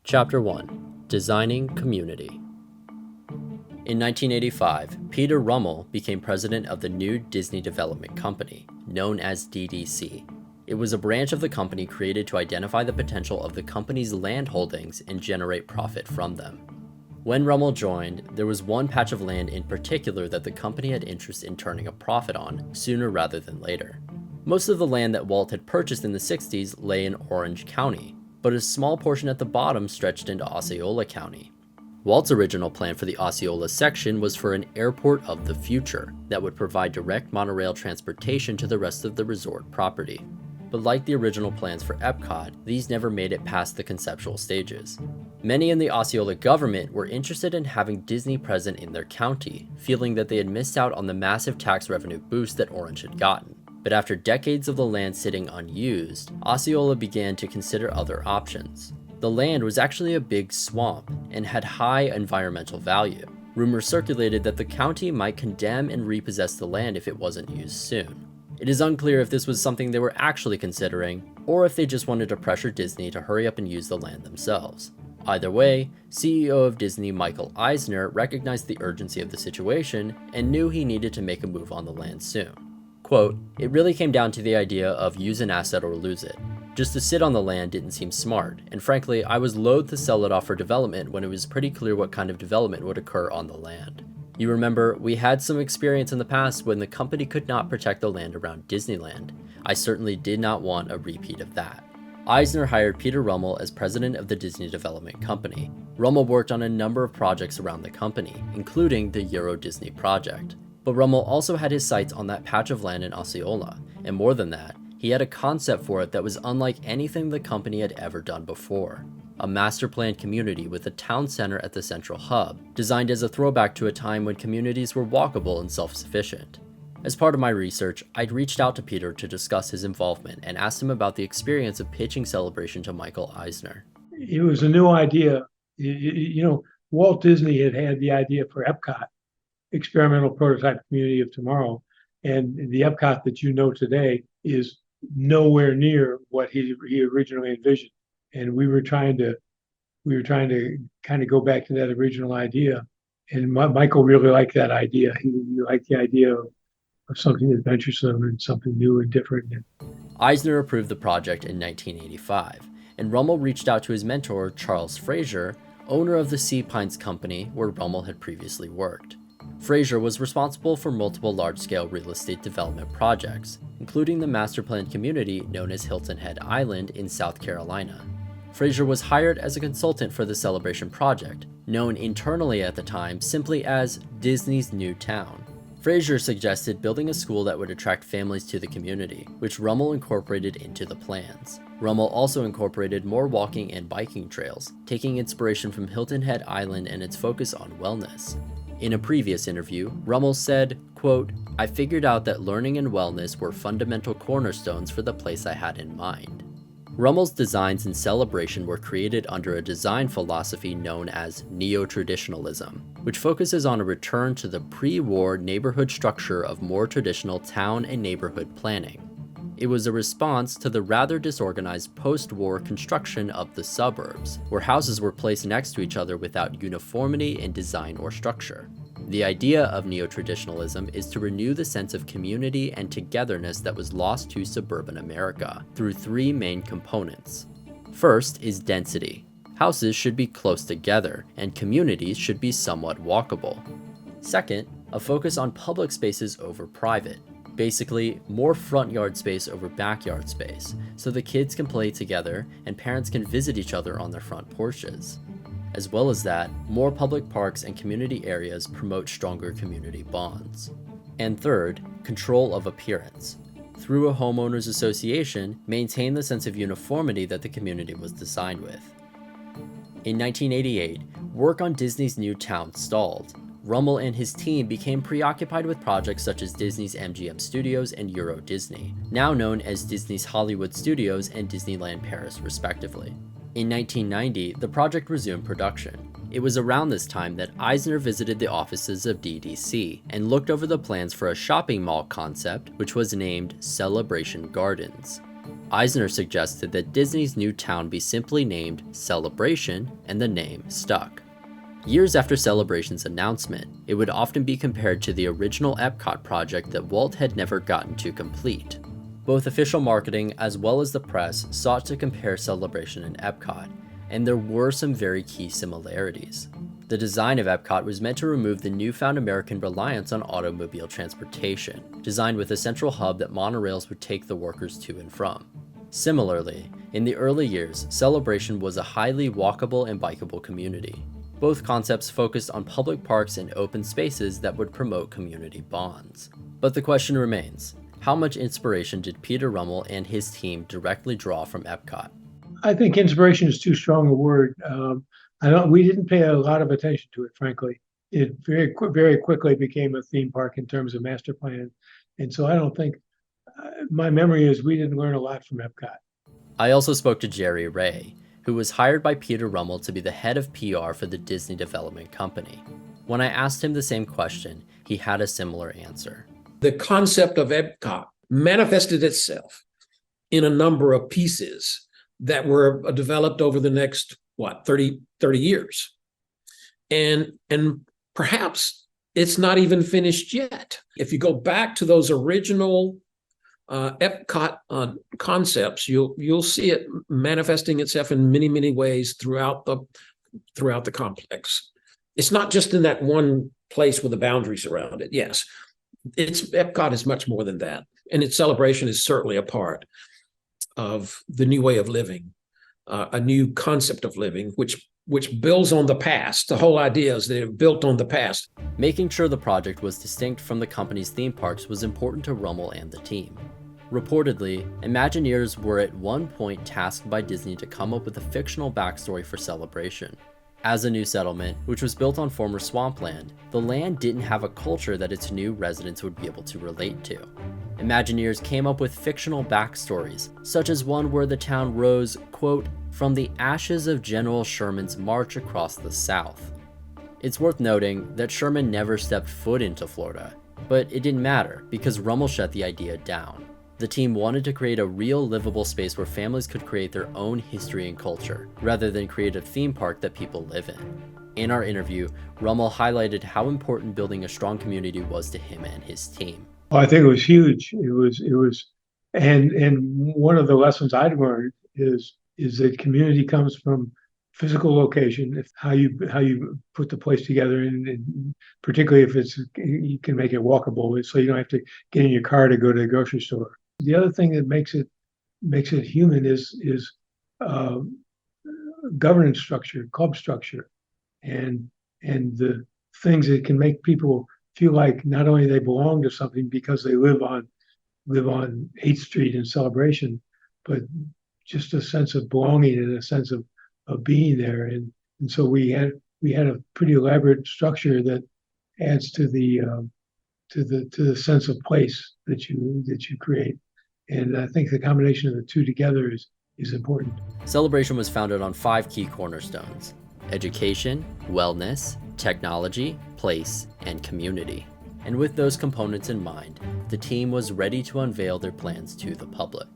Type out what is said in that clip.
Chapter 1: Designing Community. In 1985, Peter Rummell became president of the new Disney Development Company, known as DDC. It was a branch of the company created to identify the potential of the company's land holdings and generate profit from them. When Rummell joined, there was one patch of land in particular that the company had interest in turning a profit on sooner rather than later. Most of the land that Walt had purchased in the 60s lay in Orange County, but a small portion at the bottom stretched into Osceola County. Walt's original plan for the Osceola section was for an airport of the future that would provide direct monorail transportation to the rest of the resort property. But like the original plans for Epcot, these never made it past the conceptual stages. Many in the Osceola government were interested in having Disney present in their county, feeling that they had missed out on the massive tax revenue boost that Orange had gotten. But after decades of the land sitting unused, Osceola began to consider other options. The land was actually a big swamp and had high environmental value. Rumors circulated that the county might condemn and repossess the land if it wasn't used soon. It is unclear if this was something they were actually considering, or if they just wanted to pressure Disney to hurry up and use the land themselves. Either way, CEO of Disney Michael Eisner recognized the urgency of the situation and knew he needed to make a move on the land soon. Quote, "It really came down to the idea of use an asset or lose it. Just to sit on the land didn't seem smart, and frankly, I was loath to sell it off for development when it was pretty clear what kind of development would occur on the land. You remember, we had some experience in the past when the company could not protect the land around Disneyland. I certainly did not want a repeat of that." Eisner hired Peter Rummell as president of the Disney Development Company. Rummell worked on a number of projects around the company, including the Euro Disney project. But Rummell also had his sights on that patch of land in Osceola, and more than that, he had a concept for it that was unlike anything the company had ever done before. A master-planned community with a town center at the central hub, designed as a throwback to a time when communities were walkable and self-sufficient. As part of my research, I'd reached out to Peter to discuss his involvement and asked him about the experience of pitching Celebration to Michael Eisner. It was a new idea. Walt Disney had the idea for Epcot, Experimental Prototype Community of Tomorrow, and the Epcot that you know today is nowhere near what he originally envisioned. And we were trying to kind of go back to that original idea. And Michael really liked that idea. He liked the idea of something adventuresome and something new and different. Eisner approved the project in 1985, and Rummell reached out to his mentor, Charles Fraser, owner of the Sea Pines Company where Rummell had previously worked. Fraser was responsible for multiple large-scale real estate development projects, including the master-planned community known as Hilton Head Island in South Carolina. Fraser was hired as a consultant for the Celebration project, known internally at the time simply as Disney's New Town. Fraser suggested building a school that would attract families to the community, which Rummell incorporated into the plans. Rummell also incorporated more walking and biking trails, taking inspiration from Hilton Head Island and its focus on wellness. In a previous interview, Rummell said, quote, "I figured out that learning and wellness were fundamental cornerstones for the place I had in mind." Rummell's designs in Celebration were created under a design philosophy known as neo-traditionalism, which focuses on a return to the pre-war neighborhood structure of more traditional town and neighborhood planning. It was a response to the rather disorganized post-war construction of the suburbs, where houses were placed next to each other without uniformity in design or structure. The idea of neo-traditionalism is to renew the sense of community and togetherness that was lost to suburban America through three main components. First is density. Houses should be close together, and communities should be somewhat walkable. Second, a focus on public spaces over private. Basically, more front yard space over backyard space, so the kids can play together and parents can visit each other on their front porches. As well as that, more public parks and community areas promote stronger community bonds. And third, control of appearance. Through a homeowners association, maintain the sense of uniformity that the community was designed with. In 1988, work on Disney's New Town stalled. Rummell and his team became preoccupied with projects such as Disney's MGM Studios and Euro Disney, now known as Disney's Hollywood Studios and Disneyland Paris respectively. In 1990, the project resumed production. It was around this time that Eisner visited the offices of DDC and looked over the plans for a shopping mall concept which was named Celebration Gardens. Eisner suggested that Disney's new town be simply named Celebration, and the name stuck. Years after Celebration's announcement, it would often be compared to the original Epcot project that Walt had never gotten to complete. Both official marketing as well as the press sought to compare Celebration and Epcot, and there were some very key similarities. The design of Epcot was meant to remove the newfound American reliance on automobile transportation, designed with a central hub that monorails would take the workers to and from. Similarly, in the early years, Celebration was a highly walkable and bikeable community. Both concepts focused on public parks and open spaces that would promote community bonds. But the question remains, how much inspiration did Peter Rummell and his team directly draw from Epcot? I think inspiration is too strong a word. We didn't pay a lot of attention to it, frankly. It very quickly became a theme park in terms of master plan. And so I don't think, my memory is we didn't learn a lot from Epcot. I also spoke to Jerry Ray, who was hired by Peter Rummell to be the head of PR for the Disney Development Company. When I asked him the same question, he had a similar answer. The concept of Epcot manifested itself in a number of pieces that were developed over the next, 30 years. And perhaps it's not even finished yet. If you go back to those original Epcot concepts, you'll see it manifesting itself in many, many ways throughout the complex. It's not just in that one place with the boundaries around it. Yes, Epcot is much more than that. And its Celebration is certainly a part of the new way of living, a new concept of living, which builds on the past. The whole idea is that it built on the past. Making sure the project was distinct from the company's theme parks was important to Rummell and the team. Reportedly, Imagineers were at one point tasked by Disney to come up with a fictional backstory for Celebration. As a new settlement, which was built on former swampland, the land didn't have a culture that its new residents would be able to relate to. Imagineers came up with fictional backstories, such as one where the town rose, quote, from the ashes of General Sherman's march across the South. It's worth noting that Sherman never stepped foot into Florida, but it didn't matter because Rummell shut the idea down. The team wanted to create a real livable space where families could create their own history and culture, rather than create a theme park that people live in. In our interview, Rummell highlighted how important building a strong community was to him and his team. I think it was huge. It was, and one of the lessons I'd learned is that community comes from physical location, how you put the place together, and particularly if you can make it walkable, so you don't have to get in your car to go to the grocery store. The other thing that makes it human is governance structure, club structure, and the things that can make people feel like not only they belong to something because they live on 8th Street in Celebration, but just a sense of belonging and a sense of being there. And so we had a pretty elaborate structure that adds to the sense of place that you create. And I think the combination of the two together is important. Celebration was founded on 5 key cornerstones: education, wellness, technology, place, and community. And with those components in mind, the team was ready to unveil their plans to the public.